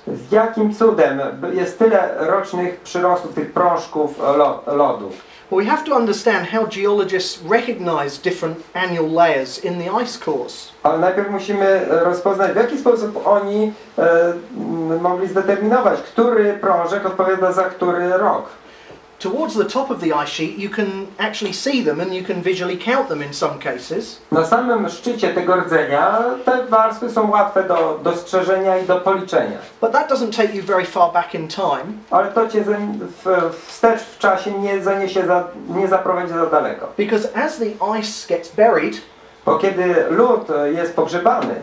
Z jakim cudem jest tyle rocznych przyrostów tych prążków lodu? Well, we have to understand how geologists recognize different annual layers in the ice cores. Ale najpierw musimy rozpoznać, w jaki sposób oni mogli zdeterminować, który prążek odpowiada za który rok. Towards the top of the ice sheet, you can actually see them and you can visually count them in some cases. Na samym szczycie tego rdzenia te warstwy są łatwe do dostrzeżenia i do policzenia. But that doesn't take you very far back in time. Ale to cię wstecz w czasie nie zaprowadzi za daleko. Because as the ice gets buried, Bo kiedy lód jest pogrzebany,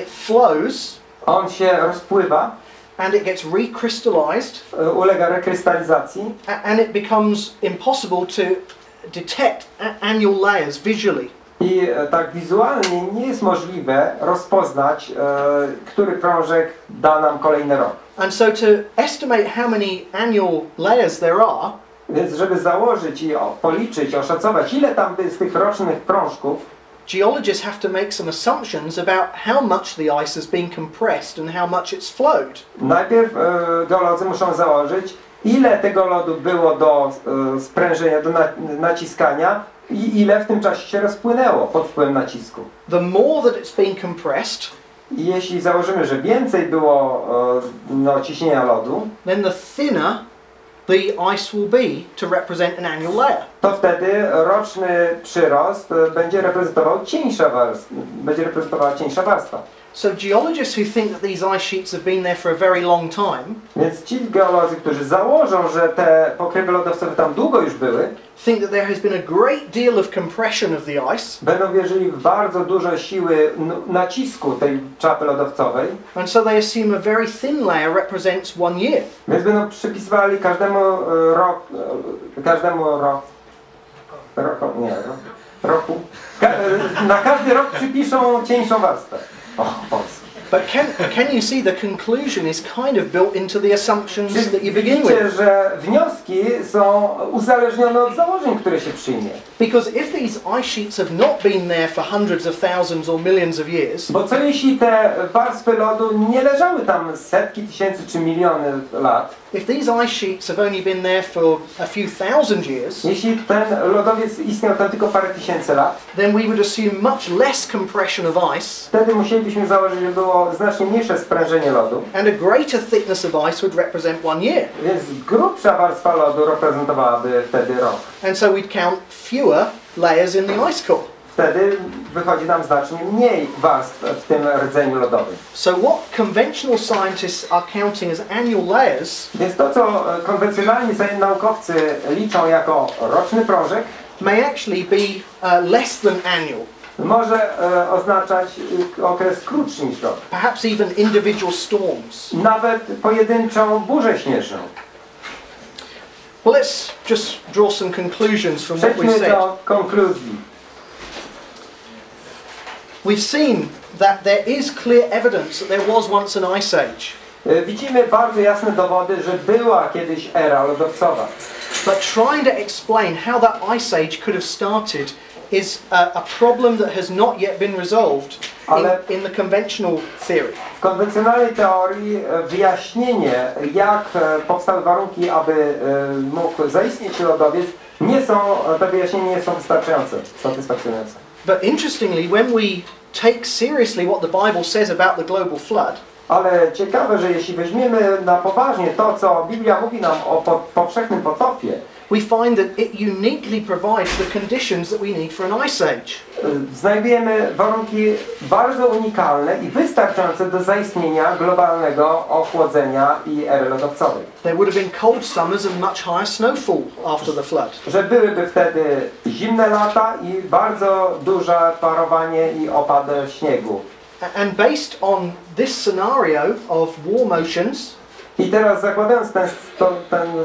it flows on się rozpływa, and it gets recrystallized, ulega rekrystalizacji and it becomes impossible to detect annual layers visually. i tak wizualnie nie jest możliwe rozpoznać, który prążek da nam kolejny rok. And so to estimate how many annual layers there are, Więc żeby założyć i policzyć, oszacować, ile tam jest tych rocznych prążków, geologists have to make some assumptions about how much the ice has been compressed and how much it's flowed. najpierw geolodzy muszą założyć, ile tego lodu było do sprężenia, do naciskania i ile w tym czasie się rozpłynęło pod wpływem nacisku. The more that it's been compressed, I jeśli założymy, że więcej było ciśnienia lodu, then the thinner the ice will be to represent an annual layer. to wtedy roczny przyrost będzie reprezentowała cieńsza warstwa. So geologists who think that these ice sheets have been there for a very long time, Więc ci geolodzy, którzy założą, że te pokrywy lodowcowe tam długo już były, think that there has been a great deal of compression of the ice, będą wierzyli w bardzo dużo siły nacisku tej czapy lodowcowej, and so they assume a very thin layer represents 1 year. więc będą przypisywali na każdy rok przypiszą cieńszą warstwę. But can you see the conclusion is kind of built into the assumptions that you begin Widzicie, with? że wnioski są uzależnione od założeń, które się przyjmie. Because if these ice sheets have not been there for hundreds of thousands or millions of years, Bo co jeśli te warstwy lodu nie leżały tam setki tysięcy czy miliony lat? if these ice sheets have only been there for a few thousand years, Jeśli ten lodowiec istniał tam tylko parę tysięcy lat, then we would assume much less compression of ice, wtedy musielibyśmy założyć, że było znacznie mniejsze sprężenie lodu, and a greater thickness of ice would represent 1 year. więc grubsza warstwa lodu reprezentowałaby wtedy rok. And so we'd count fewer layers in the ice core. Wtedy wychodzi nam znacznie mniej warstw w tym rdzeniu lodowym. So what conventional scientists are counting as annual layers Więc to, co konwencjonalni naukowcy liczą jako roczny prążek, may actually be less than annual, może oznaczać okres krótszy niż rok. perhaps even individual storms. Nawet pojedynczą burzę śnieżną. Well, let's just draw some conclusions from what we've Przejdźmy said. do konkluzji. We've seen that there is clear evidence that there was once an ice age. Widzimy bardzo jasne dowody, że była kiedyś era lodowcowa. But trying to explain how that ice age could have started is a problem that has not yet been resolved in the conventional theory. W konwencjonalnej teorii wyjaśnienie, jak powstały warunki, aby mógł zaistnieć lodowiec, te wyjaśnienia nie są wystarczające, satysfakcjonujące. But interestingly, when we take seriously what the Bible says about the global flood, Ale ciekawe, że jeśli weźmiemy na poważnie to, co Biblia mówi nam o powszechnym potopie, we find that it uniquely provides the conditions that we need for an ice age. znajdujemy warunki bardzo unikalne i wystarczające do zaistnienia globalnego ochłodzenia i ery lodowcowej. There would have been cold summers and much higher snowfall after the flood. Że byłyby wtedy zimne lata i bardzo duże parowanie i opad śniegu. And based on this scenario of war motions, I teraz zakładając ten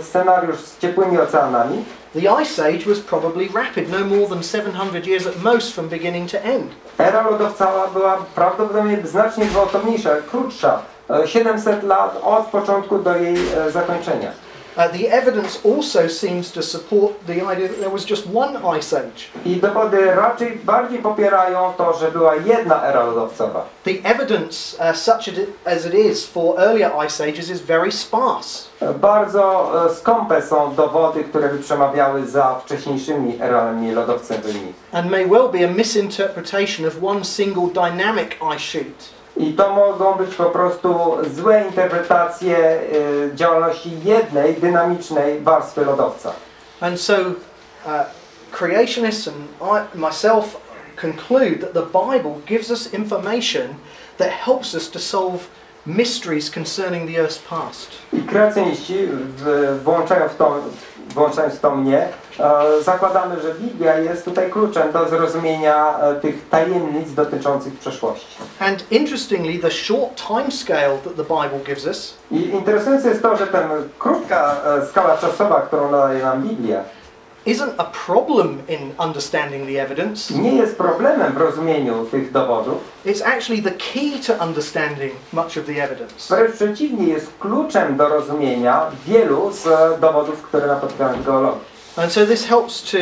scenariusz z ciepłymi oceanami, the ice age was probably rapid, no more than 700 years at most from beginning to end. era lodowcowa była prawdopodobnie znacznie gwałtowniejsza, krótsza, 700 lat od początku do jej zakończenia. The evidence also seems to support the idea that there was just one ice age. I dowody raczej bardziej popierają to, że była jedna era lodowcowa. The evidence, such as it is for earlier ice ages, is very sparse. Bardzo skąpe są dowody, które by przemawiały za wcześniejszymi erami lodowcowymi. And may well be a misinterpretation of one single dynamic ice sheet. I to mogą być po prostu złe interpretacje działalności jednej dynamicznej warstwy lodowca. And so creationists and myself conclude that the Bible gives us information that helps us to solve mysteries concerning the Earth's past. I kreacjoniści, włączając w to mnie, zakładamy, że Biblia jest tutaj kluczem do zrozumienia tych tajemnic dotyczących przeszłości. And interestingly, the short time scale that the Bible gives us I interesujące jest to, że ta krótka skala czasowa, którą nadaje nam Biblia, isn't a problem in understanding the evidence. nie jest problemem w rozumieniu tych dowodów. It's actually the key to understanding much of the evidence. Wręcz przeciwnie, jest kluczem do rozumienia wielu z dowodów, które napotykamy w geologii. And so this helps to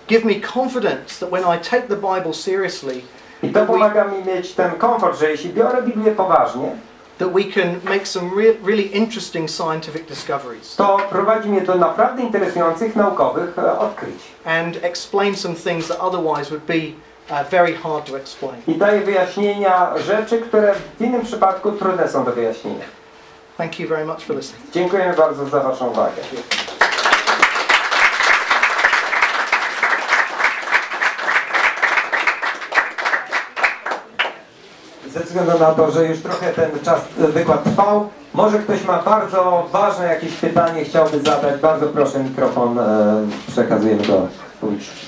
give me confidence that when I take the Bible seriously, I to pomaga mi mieć ten komfort, że jeśli biorę Biblię poważnie, that we can make some really interesting scientific discoveries. to prowadzi mnie do naprawdę interesujących naukowych odkryć. And explain some things that otherwise would be very hard to explain. I daje wyjaśnienia rzeczy, które w innym przypadku trudne są do wyjaśnienia. Thank you very much for listening. Dziękujemy bardzo za Waszą uwagę. Ze względu na to, że już trochę ten wykład trwał, może ktoś ma bardzo ważne jakieś pytanie, chciałby zadać. Bardzo proszę, mikrofon przekazujemy do publiczności.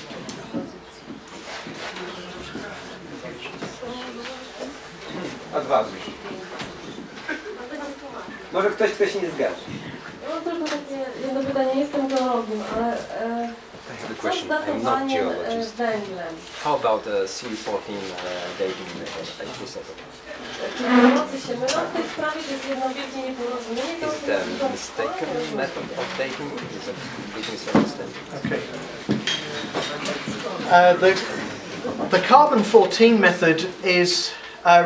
Odważnie. Może ktoś się nie zgadza. Ja mam tylko takie jedno pytanie, nie jestem geologiem, ale co z datowaniem węglem? How about the C14 dating method? Czy geolodzy się mylą w tej sprawie, to jest jedno wielkie nieporozumienie? Is the mistaken method of dating is a big misunderstanding? Okay. The carbon-14 method is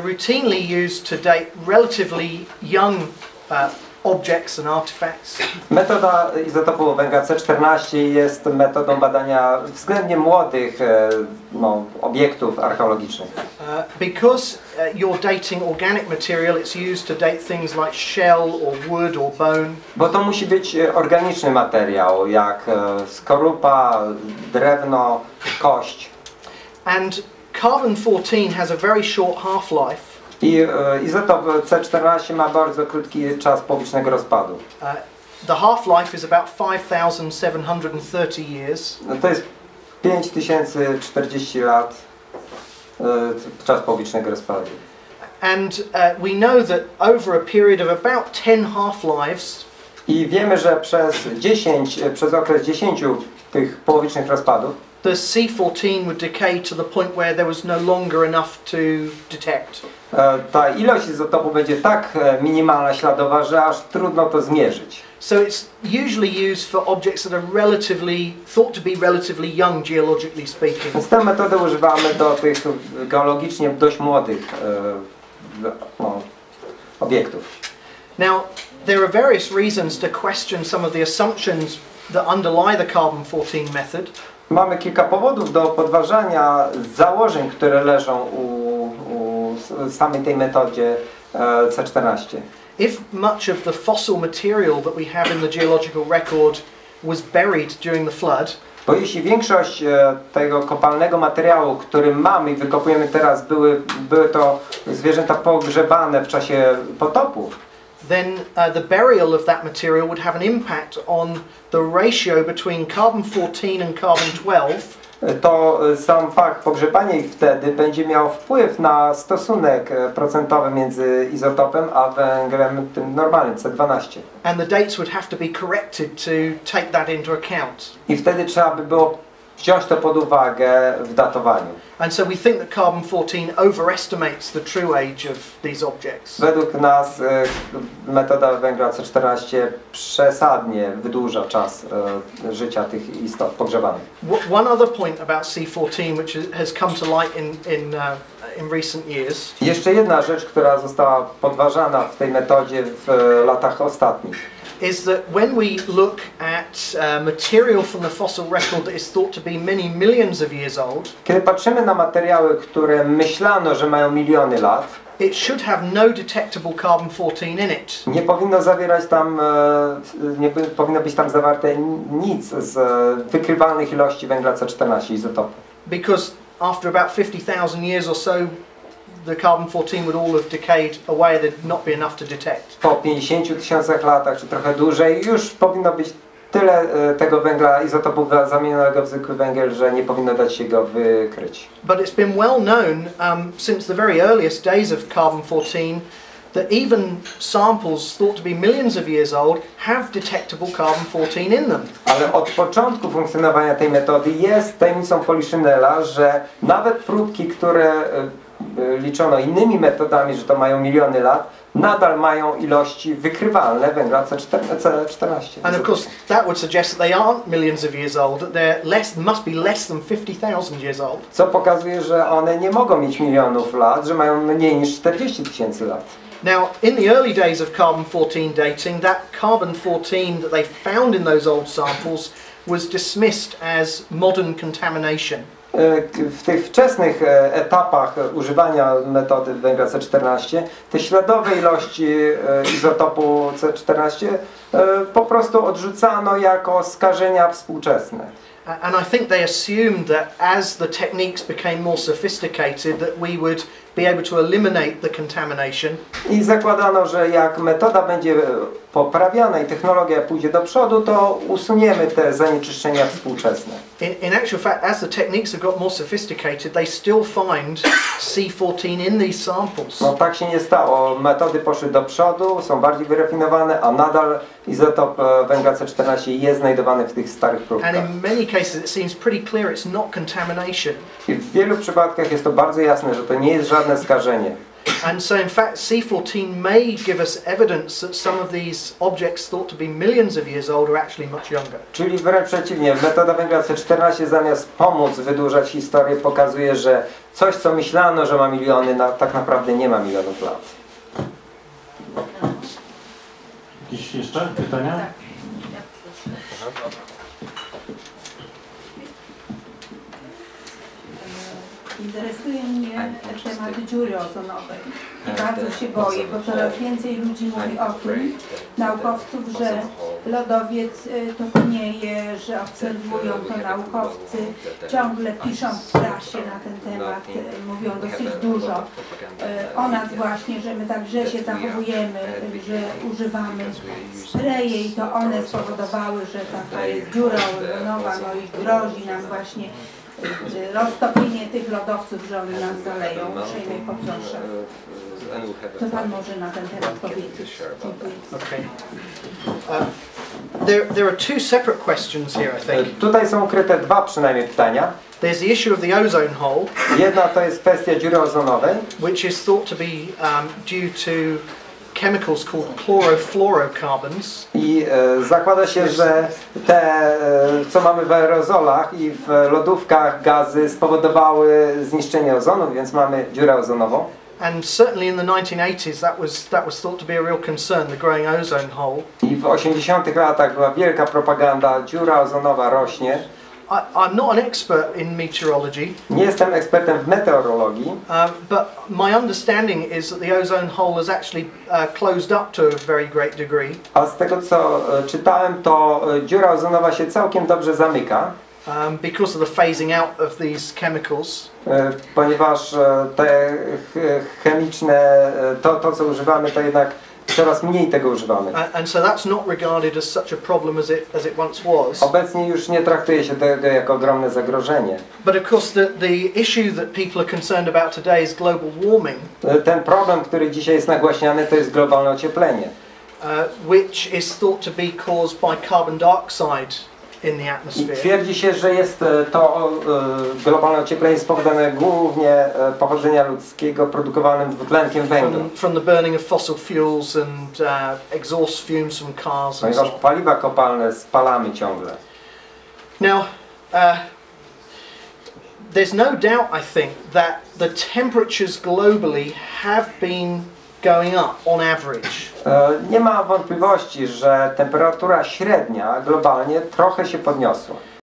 routinely used to date relatively young objects and artifacts. Metoda izotopu węgla C14 jest metodą badania względnie młodych obiektów archeologicznych. Because you're dating organic material, it's used to date things like shell or wood or bone. Bo to musi być organiczny materiał, jak skorupa, drewno, kość. And carbon-14 has a very short half-life. I izotop C14 ma bardzo krótki czas połowicznego rozpadu. The half-life is about 5,730 years. To jest 5040 lat czas połowicznego rozpadu. And we know that over a period of about 10 half-lives, I wiemy, że przez okres 10 tych połowicznych rozpadów the C14 would decay to the point where there was no longer enough to detect. Ta ilość izotopu będzie tak minimalna, śladowa, że aż trudno to zmierzyć. So it's usually used for objects that are thought to be relatively young, geologically speaking. Więc tę metodę używamy do tych geologicznie dość młodych obiektów. Now, there are various reasons to question some of the assumptions that underlie the carbon-14 method. Mamy kilka powodów do podważania założeń, które leżą u samej tej metodzie C14. If much of the fossil material that we have in the geological record was buried during the flood, Bo jeśli większość tego kopalnego materiału, który mamy i wykopujemy teraz, były to zwierzęta pogrzebane w czasie potopu, then the burial of that material would have an impact on the ratio between carbon-14 and carbon-12. To sam fakt pogrzebania ich wtedy będzie miał wpływ na stosunek procentowy między izotopem a węglem tym normalnym, C12. And the dates would have to be corrected to take that into account. I wtedy trzeba by było wziąć to pod uwagę w datowaniu. And so we think that carbon-14 overestimates the true age of these objects. Według nas metoda węgla C14 przesadnie wydłuża czas życia tych istot pogrzebanych. One other point about C14 which has come to light in recent years. Jeszcze jedna rzecz, która została podważana w tej metodzie w latach ostatnich. Is that when we look at material from the fossil record that is thought to be many millions of years old, kiedy patrzymy na materiały, które myślano, że mają miliony lat, it should have no detectable carbon-14 in it. Nie powinno zawierać tam, nie powinno być tam zawarte nic z wykrywalnych ilości węgla C14 izotopu. Because after about 50,000 years or so, the carbon-14 would all have decayed away, there'd not be enough to detect. Po 50 000 latach, czy trochę dłużej, już powinno być tyle tego węgla izotopu zamienionego w zwykły węgiel, że nie powinno dać się go wykryć. But it's been well known since the very earliest days of carbon-14 that even samples thought to be millions of years old have detectable carbon-14 in them. Ale od początku funkcjonowania tej metody jest tajemnicą Poliszynela, że nawet próbki, które liczono innymi metodami, że to mają miliony lat, nadal mają ilości wykrywalne węgla C14. And of course that would suggest that they aren't millions of years old, that they're must be less than 50,000 years old. Co pokazuje, że one nie mogą mieć milionów lat, że mają mniej niż 40 000 lat. Now, in the early days of carbon-14 dating, that carbon-14 that they found in those old samples was dismissed as modern contamination. W tych wczesnych etapach używania metody węgla C14 te śladowe ilości izotopu C14 po prostu odrzucano jako skażenia współczesne. And I think they assumed that as the techniques became more sophisticated that we would be able to eliminate the contamination. I zakładano, że jak metoda będzie poprawiana i technologia pójdzie do przodu, to usuniemy te zanieczyszczenia współczesne. In actual fact, as the techniques have got more sophisticated, they still find C14 in these samples. No tak się nie stało. Metody poszły do przodu, są bardziej wyrafinowane, a nadal izotop węgla C14 jest znajdowany w tych starych próbkach. And in many cases it seems pretty clear it's not contamination. I w wielu przypadkach jest to bardzo jasne, że to nie jest żadne skażenie. And so in fact C14 may give us evidence that some of these objects thought to be millions of years old are actually much younger. Czyli wręcz przeciwnie, metoda węgla C14 zamiast pomóc wydłużać historię pokazuje, że coś co myślano, że ma miliony, tak naprawdę nie ma milionów lat. Jakieś jeszcze pytania? Interesuje mnie temat dziury ozonowej. I bardzo się boję, bo coraz więcej ludzi mówi o tym, naukowców, że lodowiec topnieje, że obserwują to naukowcy, ciągle piszą w prasie na ten temat, mówią dosyć dużo o nas właśnie, że my tak źle się zachowujemy, że używamy spreje i to one spowodowały, że taka jest dziura ozonowa, no i grozi nam właśnie roztopienie tych lodowców, że oni nas zaleją. Uprzejmie poproszę. Co Pan może na ten temat powiedzieć? Okay. There are two separate questions here, I think. Tutaj są ukryte dwa przynajmniej pytania. There's the issue of the ozone hole. Jedna to jest kwestia dziury ozonowej, which is thought to be due to chemicals called chlorofluorocarbons. I zakłada się, że te, co mamy w aerozolach i w lodówkach, gazy spowodowały zniszczenie ozonu, więc mamy dziurę ozonową. And certainly in the 1980s that was thought to be a real concern, the growing ozone hole. I w 80-tych latach była wielka propaganda, dziura ozonowa rośnie. I'm not an expert in meteorology. Nie jestem ekspertem w meteorologii. But my understanding is that the ozone hole has actually closed up to a very great degree. A z tego co czytałem, to dziura ozonowa się całkiem dobrze zamyka. Because of the phasing out of these chemicals. Ponieważ te chemiczne, to co używamy, to jednak coraz mniej tego używamy. And so that's not regarded as such a problem as it once was. Obecnie już nie traktuje się tego jako ogromne zagrożenie. But of course the issue that people are concerned about today is global warming. Ten problem, który dzisiaj jest nagłaśniany, to jest globalne ocieplenie. Which is thought to be caused by carbon dioxide in the I atmosphere. twierdzi się, że jest to globalne ocieplenie spowodowane głównie pochodzenia ludzkiego produkowanym dwutlenkiem węgla. From the burning of fossil fuels and exhaust fumes from cars and so Ponieważ on. paliwa kopalne spalamy ciągle. Now, there's no doubt, I think, that the temperatures globally have been going up on average. Nie ma wątpliwości, że temperatura średnia globalnie trochę się podniosła.